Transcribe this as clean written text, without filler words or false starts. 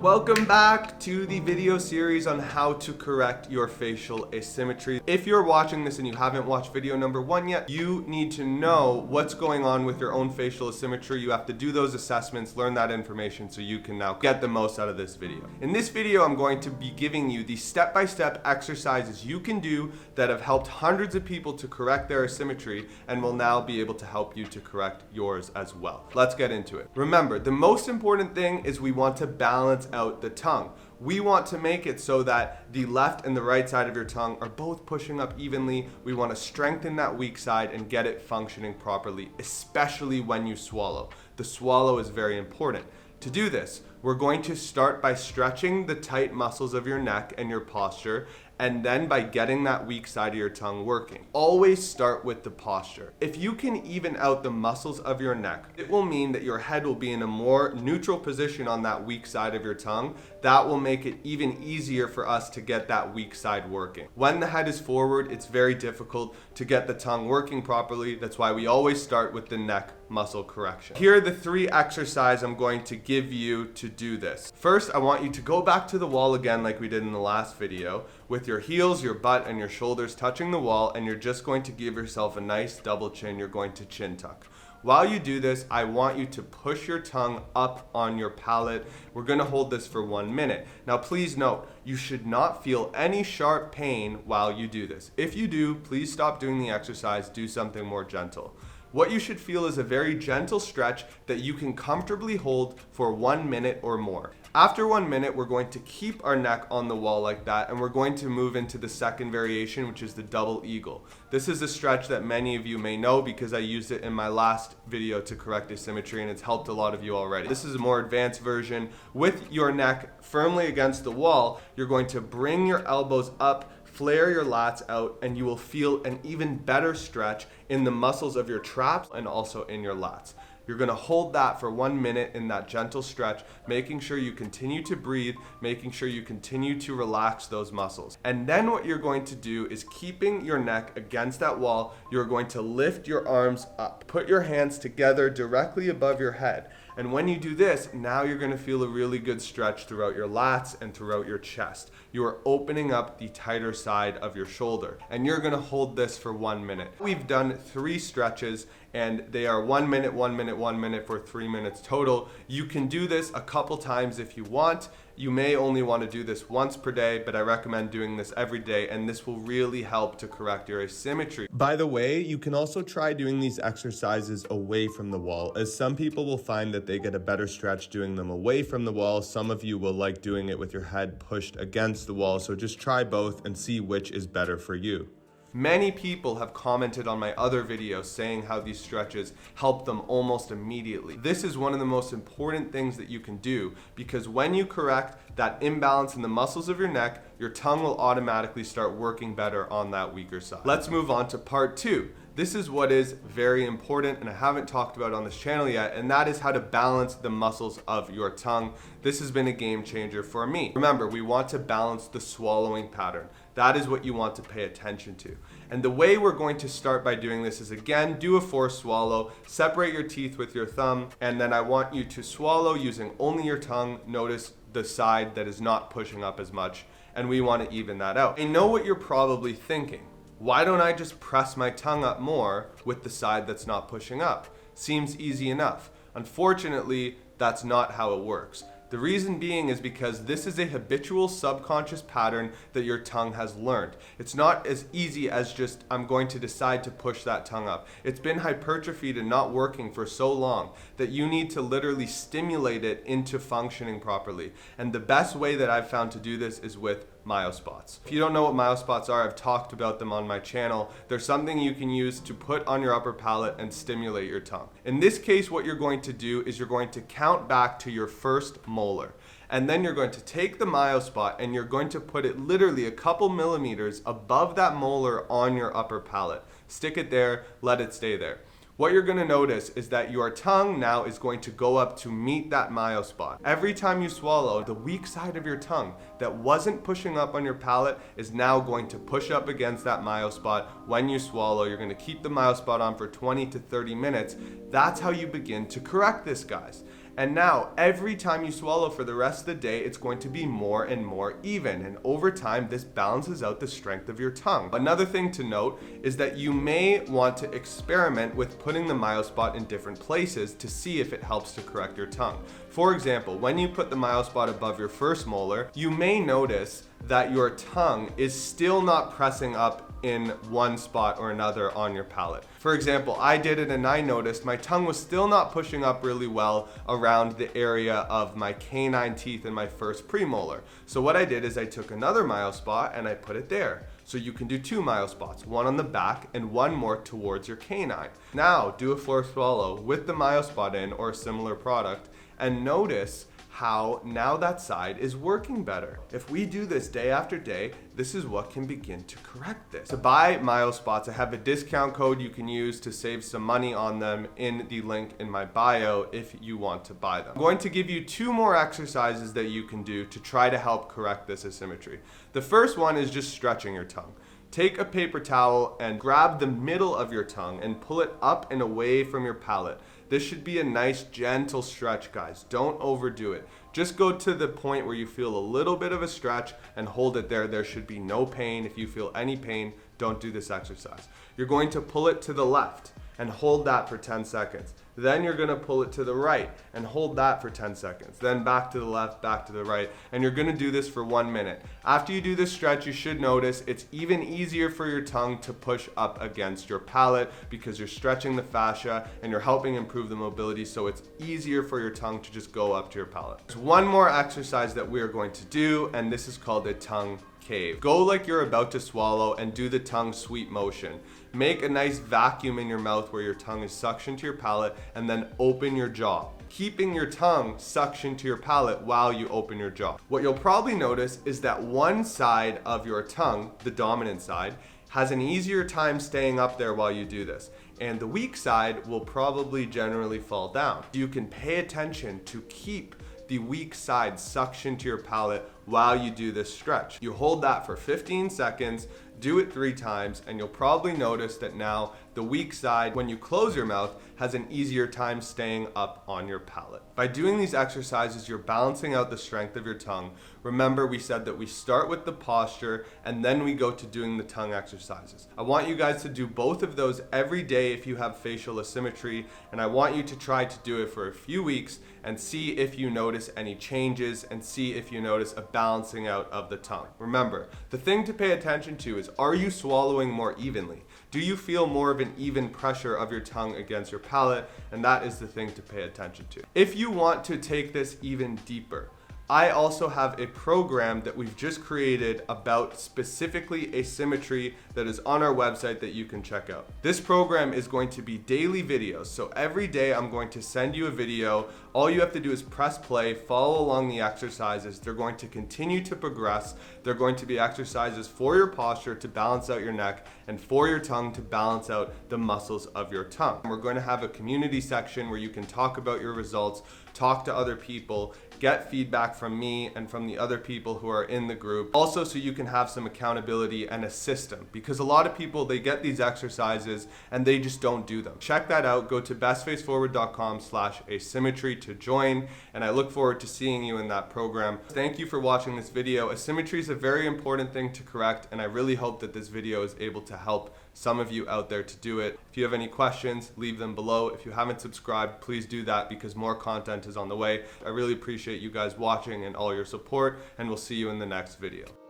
Welcome back to the video series on how to correct your facial asymmetry. If you're watching this and you haven't watched video number 1 yet, you need to know what's going on with your own facial asymmetry. You have to do those assessments, learn that information so you can now get the most out of this video. In this video, I'm going to be giving you the step-by-step exercises you can do that have helped hundreds of people to correct their asymmetry and will now be able to help you to correct yours as well. Let's get into it. Remember, the most important thing is we want to balance out the tongue. We want to make it so that the left and the right side of your tongue are both pushing up evenly. We want to strengthen that weak side and get it functioning properly, especially when you swallow. The swallow is very important. To do this, we're going to start by stretching the tight muscles of your neck and your posture, and then by getting that weak side of your tongue working. Always start with the posture. If you can even out the muscles of your neck, it will mean that your head will be in a more neutral position on that weak side of your tongue. That will make it even easier for us to get that weak side working. When the head is forward, it's very difficult to get the tongue working properly. That's why we always start with the neck muscle correction. Here are the 3 exercises I'm going to give you to do this. First, I want you to go back to the wall again like we did in the last video, with your heels, your butt, and your shoulders touching the wall, and you're just going to give yourself a nice double chin. You're going to chin tuck. While you do this, I want you to push your tongue up on your palate. We're going to hold this for 1 minute. Now, please note, you should not feel any sharp pain while you do this. If you do, please stop doing the exercise. Do something more gentle. What you should feel is a very gentle stretch that you can comfortably hold for 1 minute or more. After 1 minute, we're going to keep our neck on the wall like that, and we're going to move into the second variation, which is the double eagle. This is a stretch that many of you may know because I used it in my last video to correct asymmetry, and it's helped a lot of you already. This is a more advanced version. With your neck firmly against the wall, you're going to bring your elbows up, flare your lats out, and you will feel an even better stretch in the muscles of your traps and also in your lats. You're going to hold that for 1 minute in that gentle stretch, making sure you continue to breathe, making sure you continue to relax those muscles. And then what you're going to do is, keeping your neck against that wall, you're going to lift your arms up. Put your hands together directly above your head. And when you do this, now you're going to feel a really good stretch throughout your lats and throughout your chest. You are opening up the tighter side of your shoulder. And you're going to hold this for 1 minute. We've done 3 stretches, and they are 1 minute, 1 minute, 1 minute for 3 minutes total. You can do this a couple times if you want. You may only want to do this once per day, but I recommend doing this every day, and this will really help to correct your asymmetry. By the way, you can also try doing these exercises away from the wall, as some people will find that they get a better stretch doing them away from the wall. Some of you will like doing it with your head pushed against the wall, so just try both and see which is better for you. Many people have commented on my other videos saying how these stretches help them almost immediately. This is one of the most important things that you can do, because when you correct that imbalance in the muscles of your neck, your tongue will automatically start working better on that weaker side. Let's move on to part 2. This is what is very important and I haven't talked about on this channel yet, and that is how to balance the muscles of your tongue. This has been a game changer for me. Remember, we want to balance the swallowing pattern. That is what you want to pay attention to. And the way we're going to start by doing this is, again, do a forced swallow, separate your teeth with your thumb, and then I want you to swallow using only your tongue. Notice the side that is not pushing up as much, and we want to even that out. I know what you're probably thinking. Why don't I just press my tongue up more with the side that's not pushing up? Seems easy enough. Unfortunately, that's not how it works. The reason being is because this is a habitual subconscious pattern that your tongue has learned. It's not as easy as just, I'm going to decide to push that tongue up. It's been hypertrophied and not working for so long that you need to literally stimulate it into functioning properly. And the best way that I've found to do this is with myospots. If you don't know what myospots are, I've talked about them on my channel. They're something you can use to put on your upper palate and stimulate your tongue. In this case, what you're going to do is you're going to count back to your first molar. And then you're going to take the myospot and you're going to put it literally a couple millimeters above that molar on your upper palate. Stick it there, let it stay there. What you're going to notice is that your tongue now is going to go up to meet that myospot. Every time you swallow, the weak side of your tongue that wasn't pushing up on your palate is now going to push up against that myospot. When you swallow, you're going to keep the myospot on for 20 to 30 minutes. That's how you begin to correct this, guys. And now, every time you swallow for the rest of the day, it's going to be more and more even. And over time, this balances out the strength of your tongue. Another thing to note is that you may want to experiment with putting the MyoSpot in different places to see if it helps to correct your tongue. For example, when you put the MyoSpot above your first molar, you may notice that your tongue is still not pressing up in one spot or another on your palate. For example, I did it and I noticed my tongue was still not pushing up really well around the area of my canine teeth in my first premolar. So what I did is I took another MyoSpot and I put it there. So you can do 2 MyoSpots, one on the back and one more towards your canine. Now do a fourth swallow with the MyoSpot in or a similar product and notice how now that side is working better. If we do this day after day, this is what can begin to correct this. To buy MyoSpots, I have a discount code you can use to save some money on them in the link in my bio if you want to buy them. I'm going to give you 2 more exercises that you can do to try to help correct this asymmetry. The first one is just stretching your tongue. Take a paper towel and grab the middle of your tongue and pull it up and away from your palate. This should be a nice gentle stretch, guys. Don't overdo it. Just go to the point where you feel a little bit of a stretch and hold it there. There should be no pain. If you feel any pain, don't do this exercise. You're going to pull it to the left and hold that for 10 seconds. Then you're gonna pull it to the right and hold that for 10 seconds. Then back to the left, back to the right. And you're gonna do this for 1 minute. After you do this stretch, you should notice it's even easier for your tongue to push up against your palate because you're stretching the fascia and you're helping improve the mobility, so it's easier for your tongue to just go up to your palate. There's one more exercise that we are going to do, and this is called a tongue cave. Go like you're about to swallow and do the tongue sweep motion. Make a nice vacuum in your mouth where your tongue is suctioned to your palate and then open your jaw, keeping your tongue suctioned to your palate while you open your jaw. What you'll probably notice is that one side of your tongue, the dominant side, has an easier time staying up there while you do this, and the weak side will probably generally fall down. You can pay attention to keep the weak side suction to your palate while you do this stretch. You hold that for 15 seconds, do it 3 times, and you'll probably notice that now the weak side, when you close your mouth, has an easier time staying up on your palate. By doing these exercises, you're balancing out the strength of your tongue. Remember, we said that we start with the posture and then we go to doing the tongue exercises. I want you guys to do both of those every day if you have facial asymmetry, and I want you to try to do it for a few weeks and see if you notice any changes and see if you notice a balancing out of the tongue. Remember, the thing to pay attention to is, are you swallowing more evenly? Do you feel more of an even pressure of your tongue against your palate? And that is the thing to pay attention to. If you want to take this even deeper, I also have a program that we've just created about specifically asymmetry that is on our website that you can check out. This program is going to be daily videos. So every day I'm going to send you a video. All you have to do is press play, follow along the exercises. They're going to continue to progress. They're going to be exercises for your posture to balance out your neck and for your tongue to balance out the muscles of your tongue. We're going to have a community section where you can talk about your results, talk to other people, get feedback from me and from the other people who are in the group. Also, so you can have some accountability and a system, because a lot of people, they get these exercises and they just don't do them. Check that out. Go to bestfaceforward.com/asymmetry to join, and I look forward to seeing you in that program. Thank you for watching this video. Asymmetry is a very important thing to correct, and I really hope that this video is able to help some of you out there to do it. If you have any questions, leave them below. If you haven't subscribed, please do that because more content is on the way. I really appreciate you guys watching and all your support, and we'll see you in the next video.